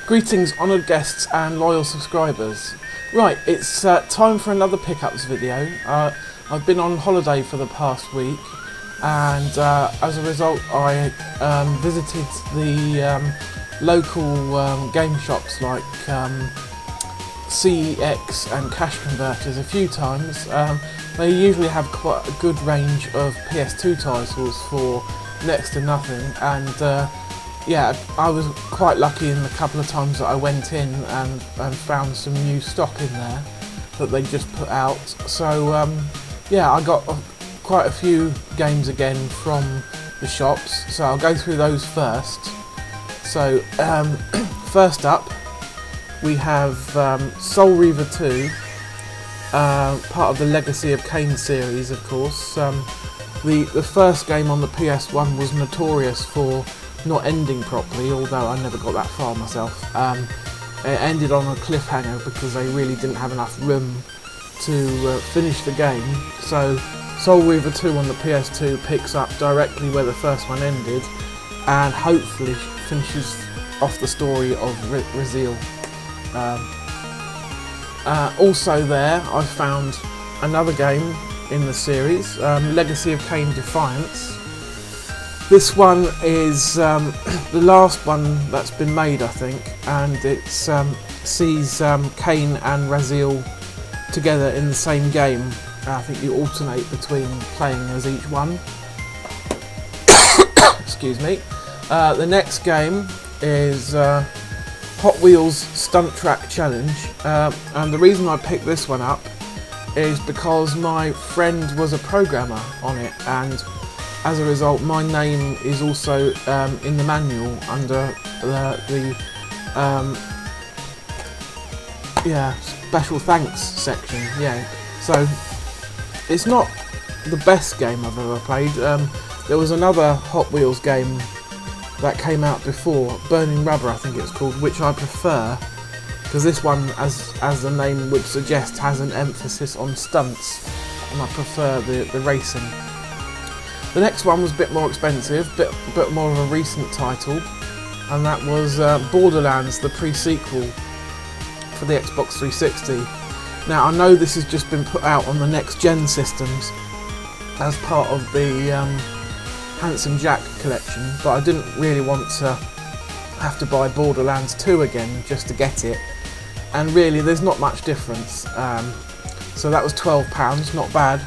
Greetings, honoured guests and loyal subscribers. Right, it's time for another pickups video. I've been on holiday for the past week, and as a result I visited the local game shops like CEX and Cash Converters a few times. They usually have quite a good range of PS2 titles for next to nothing, and yeah, I was quite lucky in the couple of times that I went in and found some new stock in there that they just put out. So yeah, I got quite a few games again from the shops, so I'll go through those first. So first up we have Soul Reaver 2, part of the Legacy of Kain series, of course. The first game on the PS1 was notorious for not ending properly, although I never got that far myself. It ended on a cliffhanger because they really didn't have enough room to finish the game. So Soul Reaver 2 on the PS2 picks up directly where the first one ended and hopefully finishes off the story of Raziel. Also there I found another game in the series, Legacy of Kain Defiance. This one is the last one that's been made, I think, and it sees Kain and Raziel together in the same game. I think you alternate between playing as each one. Excuse me. The next game is Hot Wheels Stunt Track Challenge, and the reason I picked this one up is because my friend was a programmer on it, and as a result, my name is also in the manual under the yeah, special thanks section. Yeah, so it's not the best game I've ever played. There was another Hot Wheels game that came out before, Burning Rubber, I think it's called, which I prefer because this one, as the name would suggest, has an emphasis on stunts, and I prefer the racing. The next one was a bit more expensive, bit more of a recent title, and that was Borderlands, the pre-sequel for the Xbox 360. Now I know this has just been put out on the next gen systems as part of the Handsome Jack collection, but I didn't really want to have to buy Borderlands 2 again just to get it, and really there's not much difference. So that was £12, not bad.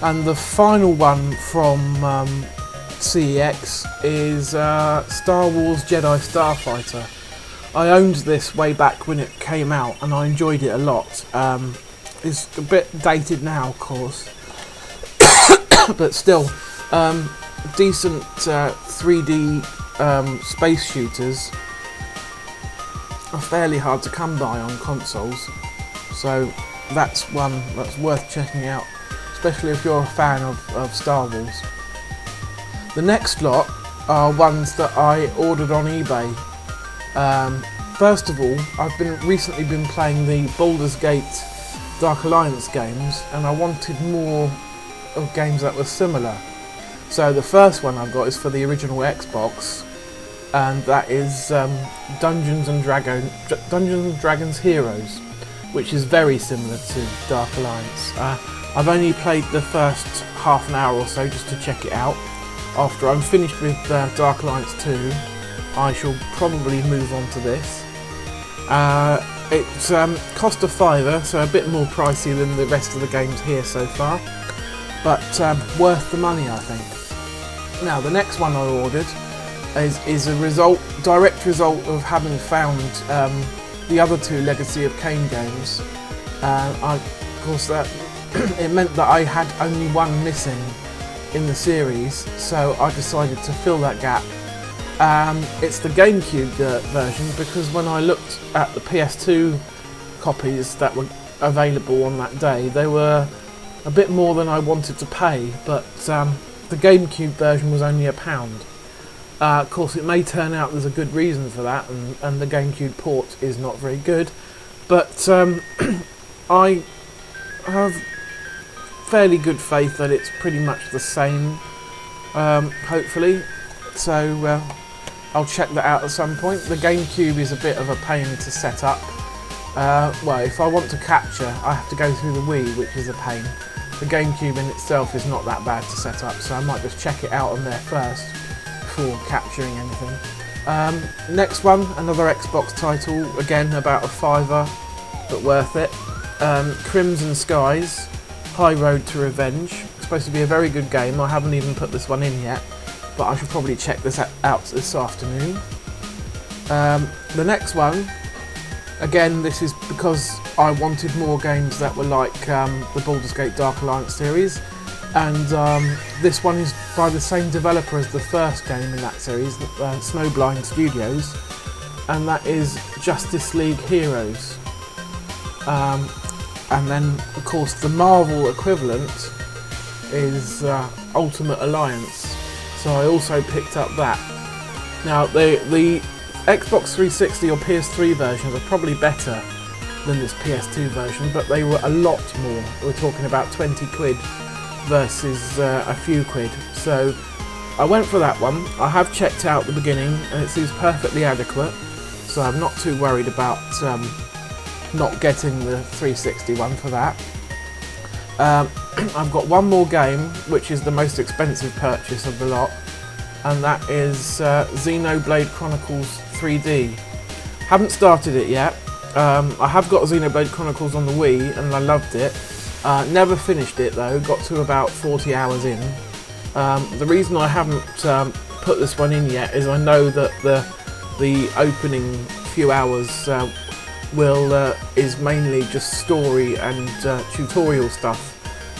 And the final one from CEX is Star Wars Jedi Starfighter. I owned this way back when it came out and I enjoyed it a lot. It's a bit dated now, of course, but still, decent 3D space shooters are fairly hard to come by on consoles, so that's one that's worth checking out, especially if you're a fan of Star Wars. The next lot are ones that I ordered on eBay. First of all, I've recently been playing the Baldur's Gate Dark Alliance games, and I wanted more of games that were similar. So the first one I've got is for the original Xbox, and that is Dungeons and Dragons Heroes, which is very similar to Dark Alliance. I've only played the first half an hour or so just to check it out. After I'm finished with Dark Alliance 2, I shall probably move on to this. It's cost a £5, so a bit more pricey than the rest of the games here so far, but worth the money, I think. Now the next one I ordered is a direct result of having found the other two Legacy of Kain games. Of course, that it meant that I had only one missing in the series, so I decided to fill that gap. It's the GameCube version, because when I looked at the PS2 copies that were available on that day, they were a bit more than I wanted to pay, but the GameCube version was only £1. Of course, it may turn out there's a good reason for that, and the GameCube port is not very good, but I have fairly good faith that it's pretty much the same, hopefully. So I'll check that out at some point. The GameCube is a bit of a pain to set up. Well, if I want to capture, I have to go through the Wii, which is a pain. The GameCube in itself is not that bad to set up, so I might just check it out on there first before capturing anything. Next one, another Xbox title, again about a £5, but worth it. Crimson Skies, High Road to Revenge. It's supposed to be a very good game. I haven't even put this one in yet, but I should probably check this out this afternoon. The next one, again, this is because I wanted more games that were like the Baldur's Gate Dark Alliance series, and this one is by the same developer as the first game in that series, Snowblind Studios, and that is Justice League Heroes. And then, of course, the Marvel equivalent is Ultimate Alliance, so I also picked up that. Now, the Xbox 360 or PS3 versions are probably better than this PS2 version, but they were a lot more. We're talking about 20 quid versus a few quid. So I went for that one. I have checked out the beginning and it seems perfectly adequate, so I'm not too worried about not getting the 360 one for that. I've got one more game, which is the most expensive purchase of the lot, and that is Xenoblade Chronicles 3D. Haven't started it yet. I have got Xenoblade Chronicles on the Wii and I loved it. Never finished it though, got to about 40 hours in. The reason I haven't put this one in yet is I know that the opening few hours is mainly just story and tutorial stuff,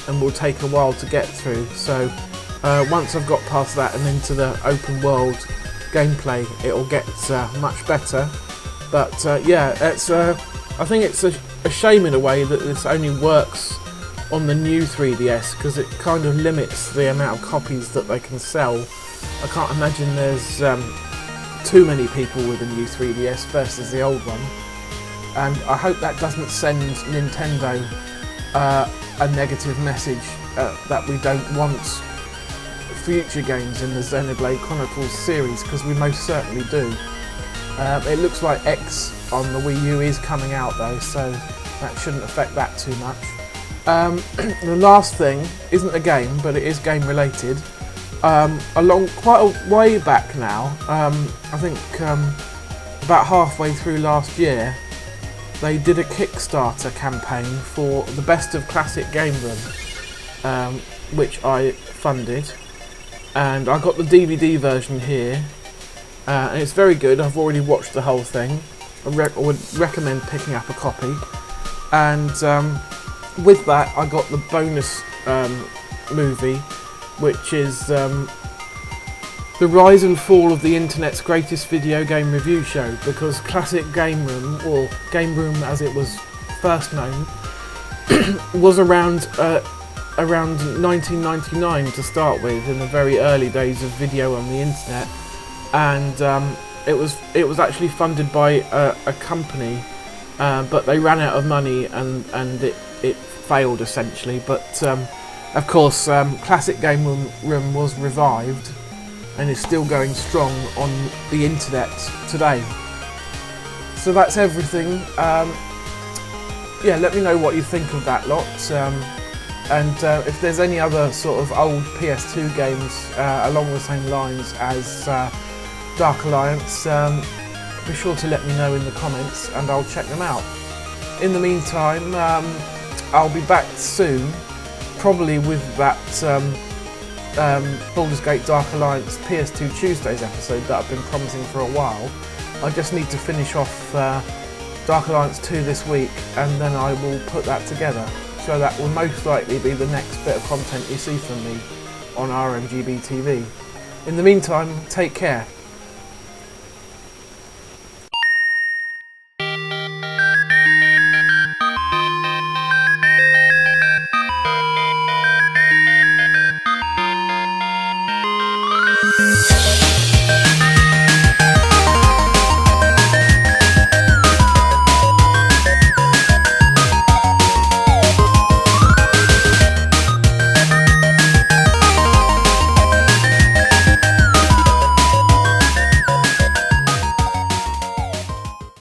and will take a while to get through. So once I've got past that and into the open world gameplay, it'll get much better. But yeah, it's I think it's a shame in a way that this only works on the new 3DS, because it kind of limits the amount of copies that they can sell. I can't imagine there's too many people with a new 3DS versus the old one, and I hope that doesn't send Nintendo a negative message that we don't want future games in the Xenoblade Chronicles series, because we most certainly do. It looks like X on the Wii U is coming out though, so that shouldn't affect that too much. The last thing isn't a game, but it is game related. Quite a way back now, I think about halfway through last year, they did a Kickstarter campaign for the Best of Classic Game Room, which I funded, and I got the DVD version here, and it's very good. I've already watched the whole thing. I would recommend picking up a copy, and with that I got the bonus movie, which is the rise and fall of the internet's greatest video game review show, because Classic Game Room, or Game Room as it was first known, was around 1999 to start with, in the very early days of video on the internet, and it was actually funded by a company, but they ran out of money and it failed essentially. But of course, Classic Game Room was revived and is still going strong on the internet today. So that's everything. Yeah, let me know what you think of that lot, and if there's any other sort of old PS2 games along the same lines as Dark Alliance, be sure to let me know in the comments and I'll check them out. In the meantime, I'll be back soon, probably with that Baldur's Gate Dark Alliance PS2 Tuesdays episode that I've been promising for a while. I just need to finish off Dark Alliance 2 this week, and then I will put that together. So that will most likely be the next bit of content you see from me on RMGB TV. In the meantime, take care.